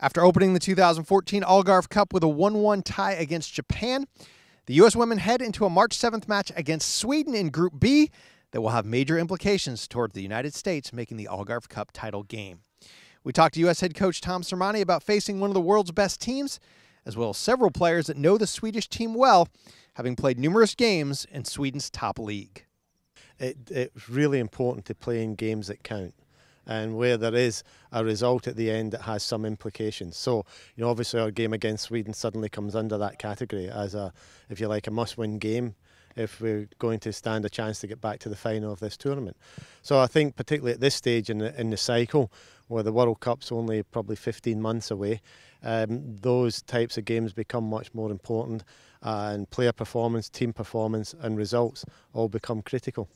After opening the 2014 Algarve Cup with a 1-1 tie against Japan, the U.S. women head into a March 7th match against Sweden in Group B that will have major implications toward the United States making the Algarve Cup title game. We talked to U.S. head coach Tom Sermanni about facing one of the world's best teams, as well as several players that know the Swedish team well, having played numerous games in Sweden's top league. It's really important to play in games that count, and where there is a result at the end that has some implications. So, obviously our game against Sweden suddenly comes under that category as a, if you like, a must-win game if we're going to stand a chance to get back to the final of this tournament. So I think particularly at this stage in the cycle, where the World Cup's only probably 15 months away, those types of games become much more important, and player performance, team performance and results all become critical.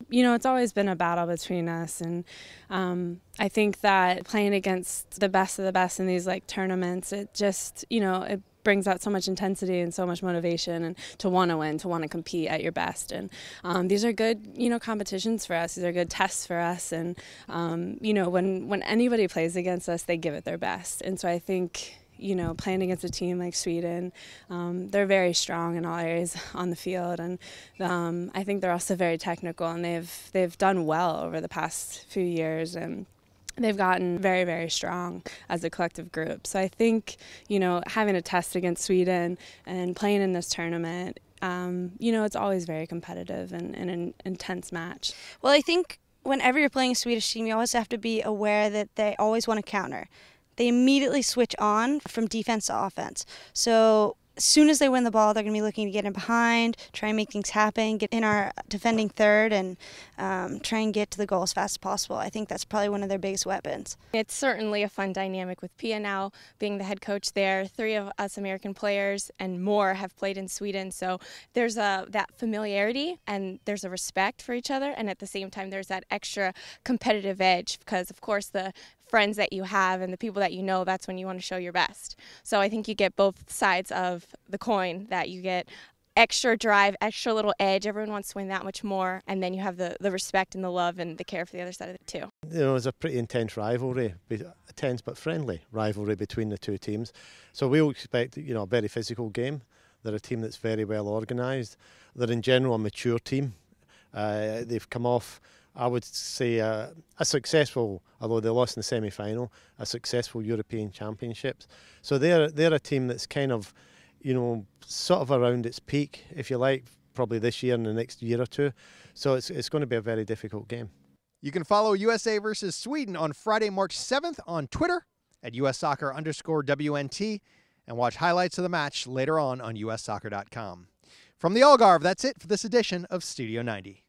It's always been a battle between us, and I think that playing against the best of the best in these tournaments, it just, it brings out so much intensity and so much motivation, and to want to win, to want to compete at your best. And these are good, competitions for us. These are good tests for us. And, when anybody plays against us, they give it their best. And so I think, playing against a team like Sweden, they're very strong in all areas on the field, and I think they're also very technical, and they've done well over the past few years, and they've gotten very, very strong as a collective group. So I think, having a test against Sweden and playing in this tournament, it's always very competitive and an intense match. Well, I think whenever you're playing a Swedish team, you always have to be aware that they always want to counter. They immediately switch on from defense to offense. So as soon as they win the ball, they're going to be looking to get in behind, try and make things happen, get in our defending third, and try and get to the goal as fast as possible. I think that's probably one of their biggest weapons. It's certainly a fun dynamic with Pia now being the head coach there. 3 of us American players and more have played in Sweden, so there's that familiarity and there's a respect for each other, and at the same time there's that extra competitive edge because, of course, the friends that you have and the people that you know, that's when you want to show your best. So I think you get both sides of the coin, that you get extra drive, extra little edge. Everyone wants to win that much more, and then you have the respect and the love and the care for the other side of it too. There's a pretty intense rivalry, a tense but friendly rivalry between the two teams. So we'll expect, a very physical game. They're a team that's very well organised. They're in general a mature team. They've come off, I would say, a successful, although they lost in the semi-final, a successful European Championships. So they're a team that's kind of, sort of around its peak, if you like, probably this year and the next year or two. So it's going to be a very difficult game. You can follow USA versus Sweden on Friday, March 7th on Twitter at USSoccer_WNT and watch highlights of the match later on USSoccer.com. From the Algarve, that's it for this edition of Studio 90.